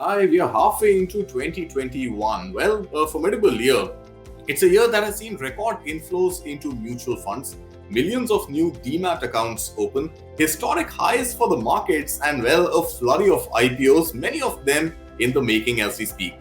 Hi, we are halfway into 2021. Well, a formidable year. It's a year that has seen record inflows into mutual funds, millions of new demat accounts open, historic highs for the markets, and well, a flurry of IPOs, many of them in the making as we speak.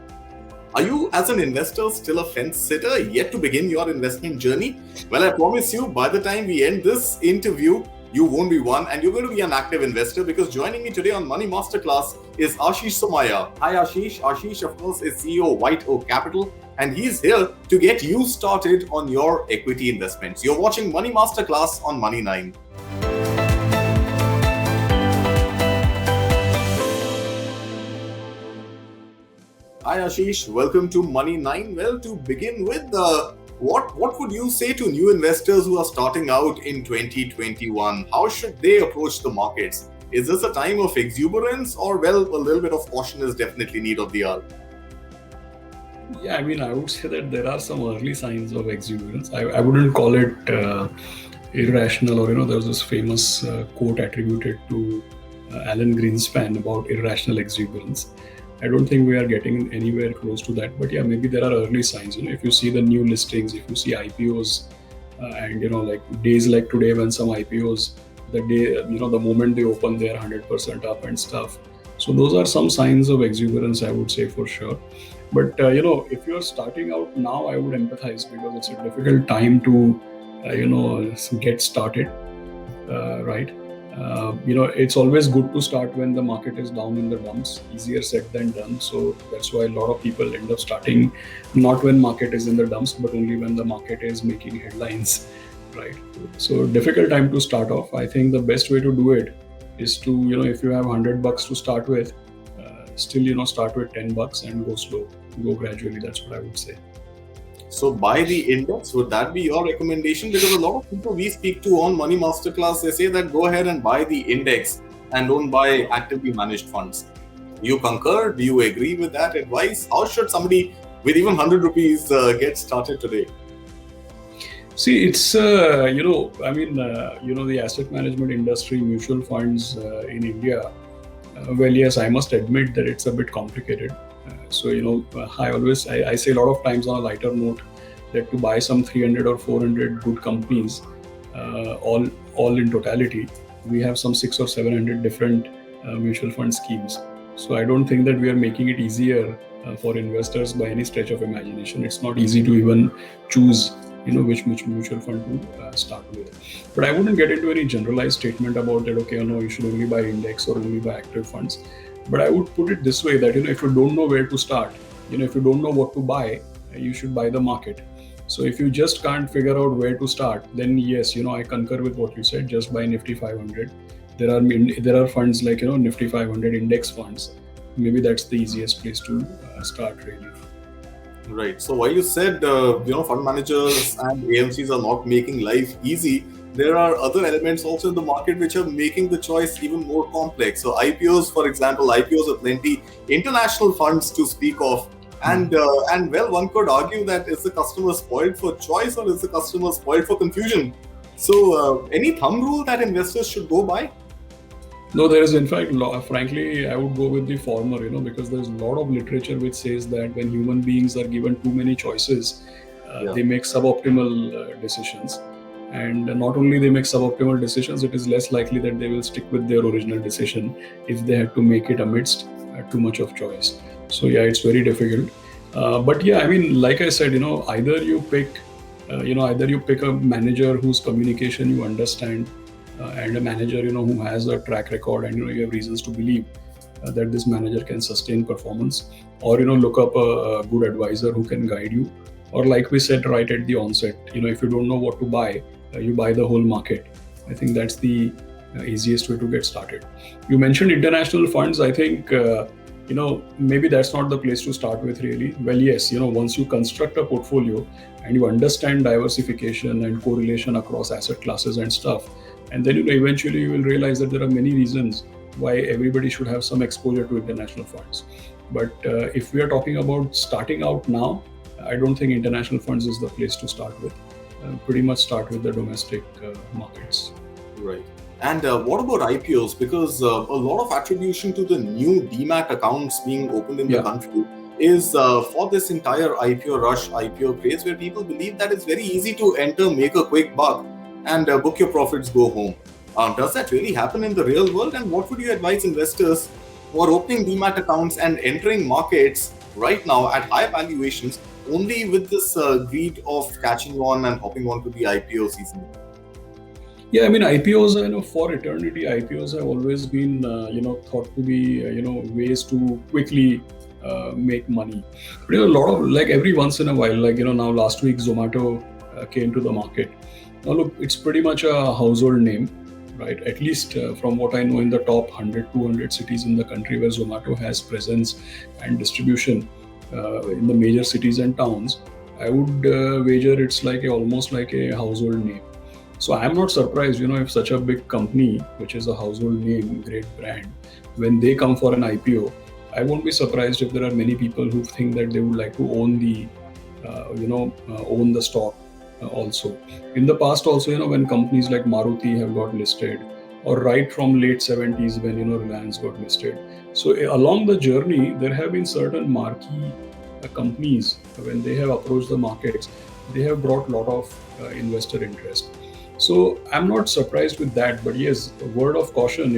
Are you, as an investor, still a fence sitter yet to begin your investment journey? Well, I promise you, by the time we end this interview, you won't be one and you're going to be an active investor because joining me today on Money Masterclass is Ashish Somaya. Hi, Ashish. Ashish, of course, is CEO of White Oak Capital and he's here to get you started on your equity investments. You're watching Money Masterclass on Money 9. Hi Ashish, welcome to Money 9. Well, to begin with, what would you say to new investors who are starting out in 2021? How should they approach the markets? Is this a time of exuberance or, well, a little bit of caution is definitely need of the hour? Yeah, I mean, I would say that there are some early signs of exuberance. I wouldn't call it irrational, or there's this famous quote attributed to Alan Greenspan about irrational exuberance. I don't think we are getting anywhere close to that, but yeah, maybe there are early signs. If you see the new listings, if you see IPOs, and like days like today when some IPOs, the day the moment they open, they are 100% up and stuff. So those are some signs of exuberance, I would say, for sure. But if you're starting out now, I would empathize because it's a difficult time to get started, right? It's always good to start when the market is down in the dumps. Easier said than done. So that's why a lot of people end up starting not when market is in the dumps, but only when the market is making headlines, right? So difficult time to start off. I think the best way to do it is to, if you have $100 to start with, still, start with $10 and go slow, go gradually. That's what I would say. So buy the index, would that be your recommendation? Because a lot of people we speak to on Money Masterclass, they say that go ahead and buy the index and don't buy actively managed funds. Do you concur? Do you agree with that advice? How should somebody with even 100 rupees get started today? See, it's, the asset management industry, mutual funds in India, well, yes, I must admit that it's a bit complicated. I say a lot of times on a lighter note that to buy some 300 or 400 good companies, all in totality, we have some 600 or 700 different mutual fund schemes. So I don't think that we are making it easier for investors by any stretch of imagination. It's not easy to even choose which mutual fund to start with. But I wouldn't get into any generalized statement about that, okay, you should only buy index or only buy active funds. But I would put it this way that, if you don't know where to start, if you don't know what to buy, you should buy the market. So if you just can't figure out where to start, then yes, I concur with what you said, just buy Nifty 500. There are funds like, Nifty 500 index funds. Maybe that's the easiest place to start really. Right. So while you said, fund managers and AMCs are not making life easy, there are other elements also in the market which are making the choice even more complex. So IPOs, for example, IPOs are plenty, international funds to speak of. And well, one could argue that is the customer spoiled for choice or is the customer spoiled for confusion? So any thumb rule that investors should go by? No, there is, in fact, frankly, I would go with the former, because there's a lot of literature which says that when human beings are given too many choices, they make suboptimal decisions. And not only they make suboptimal decisions, it is less likely that they will stick with their original decision if they have to make it amidst too much of choice. So yeah, it's very difficult. But yeah, I mean, like I said, either you pick a manager whose communication you understand, and a manager who has a track record and you have reasons to believe that this manager can sustain performance, or look up a good advisor who can guide you, or like we said right at the onset, if you don't know what to buy, you buy the whole market. I think that's the easiest way to get started. You mentioned international funds. I think maybe that's not the place to start with really. Well, yes, once you construct a portfolio and you understand diversification and correlation across asset classes and stuff, and then eventually you will realize that there are many reasons why everybody should have some exposure to international funds. But if we are talking about starting out now, I don't think international funds is the place to start with. Pretty much start with the domestic markets. Right. And what about IPOs? Because a lot of attribution to the new demat accounts being opened in the Yeah. country is for this entire IPO rush, IPO craze, where people believe that it's very easy to enter, make a quick buck, and book your profits, go home. Does that really happen in the real world? And what would you advise investors who are opening demat accounts and entering markets right now at high valuations only with this greed of catching on and hopping on to the IPO season? Yeah, I mean, IPOs, for eternity, IPOs have always been, thought to be, ways to quickly make money. But a lot of, like every once in a while, now last week, Zomato came to the market. Now, look, it's pretty much a household name, right? At least from what I know, in the top 100, 200 cities in the country where Zomato has presence and distribution in the major cities and towns, I would wager it's almost like a household name. So I'm not surprised, if such a big company, which is a household name, great brand, when they come for an IPO, I won't be surprised if there are many people who think that they would like to own the stock also. In the past also, when companies like Maruti have got listed, or right from late 70s when, Reliance got listed. So along the journey, there have been certain marquee companies, when they have approached the markets, they have brought a lot of investor interest. So I'm not surprised with that, but yes, a word of caution,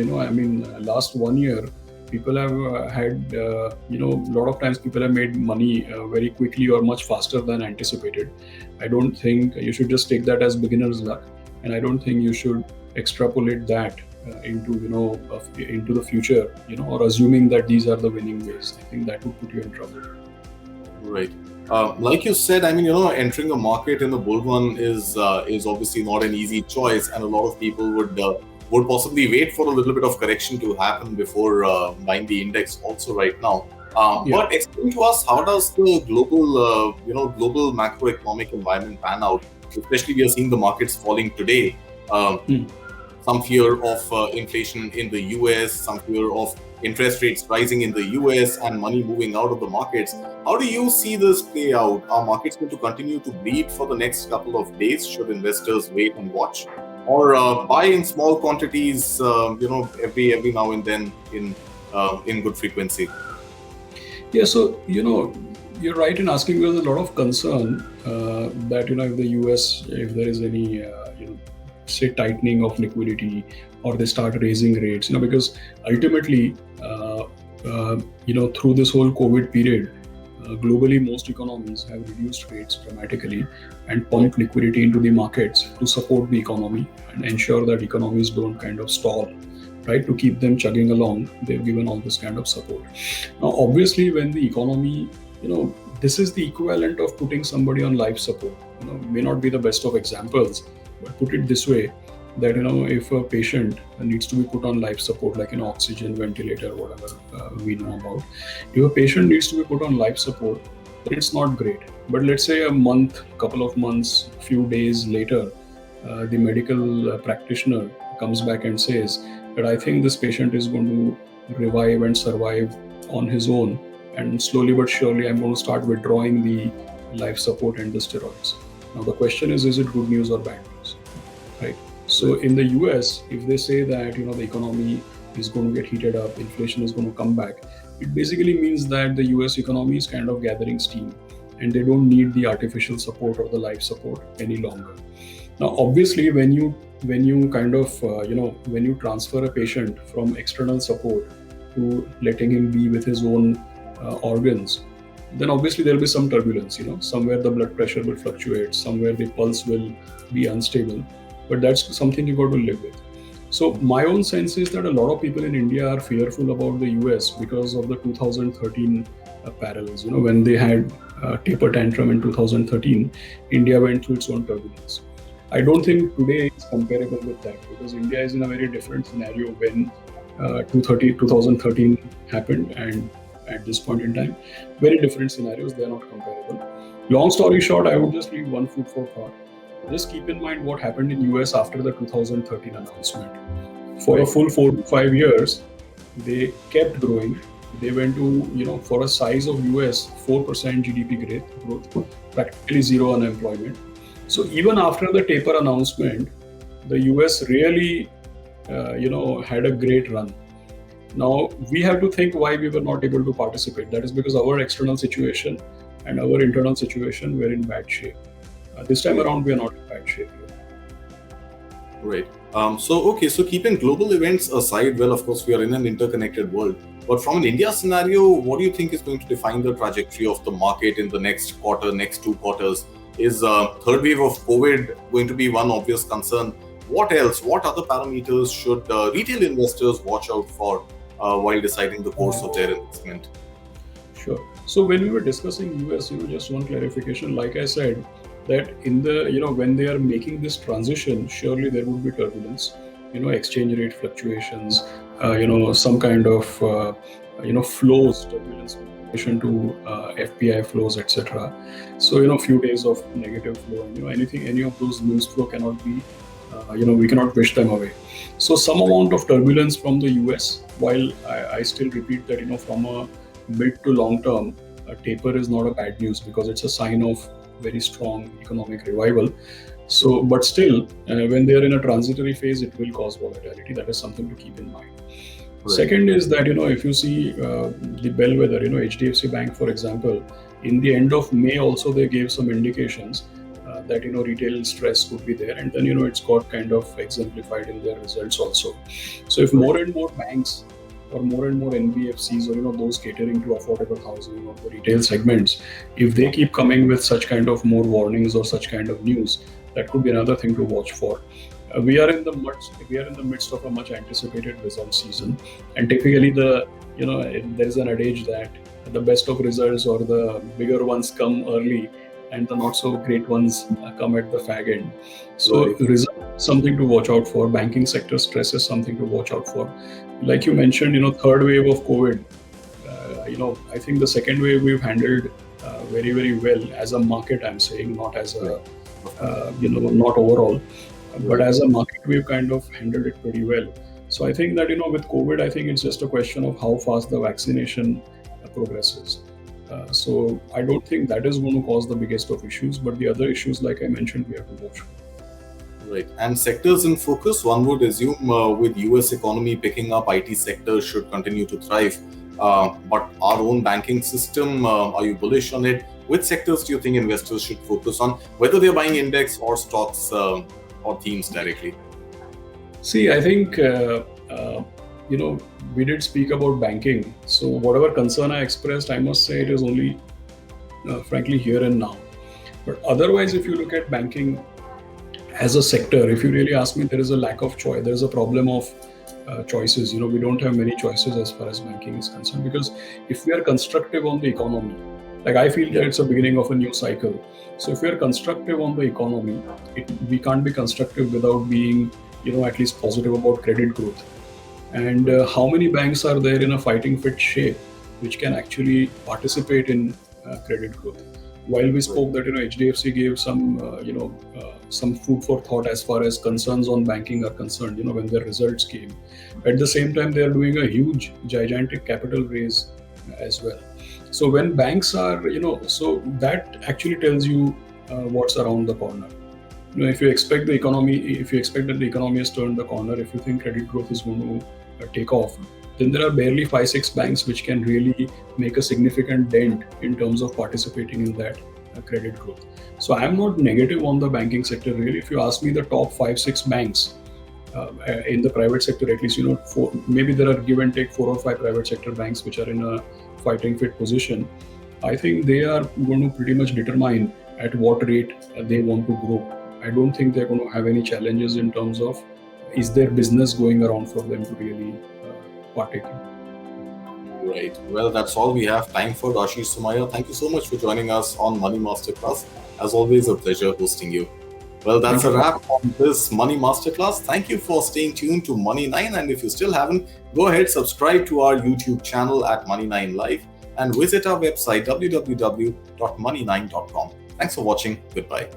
last 1 year, people have had, a lot of times people have made money very quickly or much faster than anticipated. I don't think you should just take that as beginner's luck. And I don't think you should extrapolate that into the future, or assuming that these are the winning ways. I think that would put you in trouble. Right. Like you said, entering a market in the bull run is obviously not an easy choice, and a lot of people would possibly wait for a little bit of correction to happen before buying the index also right now. But explain to us, how does the global macroeconomic environment pan out? Especially, we are seeing the markets falling today. Some fear of inflation in the US, some fear of interest rates rising in the US, and money moving out of the markets. How do you see this play out? Are markets going to continue to bleed for the next couple of days? Should investors wait and watch, or buy in small quantities? Every now and then in good frequency. Yeah, so you're right in asking. There's a lot of concern that if the US, if there is any say tightening of liquidity, or they start raising rates, because ultimately through this whole COVID period, globally most economies have reduced rates dramatically and pumped liquidity into the markets to support the economy and ensure that economies don't kind of stall, right? To keep them chugging along, they've given all this kind of support. Now obviously when the economy, this is the equivalent of putting somebody on life support. May not be the best of examples, but put it this way, that if a patient needs to be put on life support, like oxygen, ventilator, whatever we know about, if a patient needs to be put on life support, it's not great. But let's say a month, couple of months, few days later, the medical practitioner comes back and says that I think this patient is going to revive and survive on his own, and slowly but surely I'm going to start withdrawing the life support and the steroids. Now the question is it good news or bad news, right? So in the US, if they say that the economy is going to get heated up, inflation is going to come back, it basically means that the US economy is kind of gathering steam, and they don't need the artificial support or the life support any longer. Now, obviously, when you kind of when you transfer a patient from external support to letting him be with his own organs, then obviously there will be some turbulence. Somewhere the blood pressure will fluctuate, somewhere the pulse will be unstable. But that's something you got to live with. So my own sense is that a lot of people in India are fearful about the US because of the 2013 parallels. When they had taper tantrum in 2013, India went through its own turbulence. I don't think today is comparable with that, because India is in a very different scenario when 2013 happened, and at this point in time, very different scenarios. They are not comparable. Long story short, I would just leave one food for thought. Just keep in mind what happened in US after the 2013 announcement. For a full 4 to 5 years, they kept growing. They went to, for a size of US, 4% GDP growth, practically zero unemployment. So even after the taper announcement, the US really had a great run. Now we have to think why we were not able to participate. That is because our external situation and our internal situation were in bad shape. This time around, we are not in bad shape. Right. So keeping global events aside, well, of course, we are in an interconnected world. But from an India scenario, what do you think is going to define the trajectory of the market in the next quarter, next 2 quarters? Is third wave of COVID going to be one obvious concern? What else? What other parameters should retail investors watch out for while deciding the course of their investment? Sure. So when we were discussing US, just one clarification. Like I said, that in the when they are making this transition, surely there would be turbulence. Exchange rate fluctuations. Some kind of flows, turbulence in relation to FPI flows, etc. So few days of negative flow. Any of those news flow cannot be. We cannot wish them away. So some amount of turbulence from the US, while I still repeat that from a mid to long term, a taper is not a bad news because it's a sign of very strong economic revival. So, but still, when they are in a transitory phase, it will cause volatility. That is something to keep in mind. Right. Second is that if you see the bellwether, HDFC Bank, for example, in the end of May also they gave some indications that retail stress could be there, and then it's got kind of exemplified in their results also. So if more and more banks or more and more NBFCs or those catering to affordable housing or the retail segments, if they keep coming with such kind of more warnings or such kind of news, that could be another thing to watch for. We are in the midst of a much anticipated result season, and typically there is an adage that the best of results or the bigger ones come early, and the not so great ones come at the fag end. So result is something to watch out for. Banking sector stress is something to watch out for. Like you mentioned, third wave of COVID. I think the second wave we've handled very, very well as a market. I'm saying not as a not overall, but as a market we've kind of handled it pretty well. So I think that with COVID, I think it's just a question of how fast the vaccination progresses. So I don't think that is going to cause the biggest of issues, but the other issues, like I mentioned, we have to watch. Right. And sectors in focus, one would assume with US economy picking up, IT sector should continue to thrive. But our own banking system, are you bullish on it? Which sectors do you think investors should focus on, whether they're buying index or stocks or themes directly? See, I think we did speak about banking. So whatever concern I expressed, I must say it is only, frankly, here and now. But otherwise, if you look at banking as a sector, if you really ask me, there is a lack of choice. There is a problem of choices. We don't have many choices as far as banking is concerned, because if we are constructive on the economy, like I feel that it's a beginning of a new cycle. So if we are constructive on the economy, we can't be constructive without being, at least positive about credit growth. And how many banks are there in a fighting fit shape which can actually participate in credit growth? While we spoke that HDFC gave some food for thought as far as concerns on banking are concerned, when their results came. At the same time, they are doing a huge, gigantic capital raise as well. So when banks are, so that actually tells you what's around the corner. If you expect that the economy has turned the corner, if you think credit growth is going to take off, then there are barely 5-6 banks which can really make a significant dent in terms of participating in that credit growth. So I am not negative on the banking sector really. If you ask me, the top 5-6 banks in the private sector, at least, maybe there are give and take 4 or 5 private sector banks which are in a fighting fit position. I think they are going to pretty much determine at what rate they want to grow. I don't think they're going to have any challenges in terms of is their business going around for them to really partake in. Right. Well, that's all we have time for. Ashish Somaiya, thank you so much for joining us on Money Masterclass. As always, a pleasure hosting you. Well, that's a wrap on this Money Masterclass. Thank you for staying tuned to Money9. And if you still haven't, go ahead, subscribe to our YouTube channel at Money9 Live and visit our website www.money9.com. Thanks for watching. Goodbye.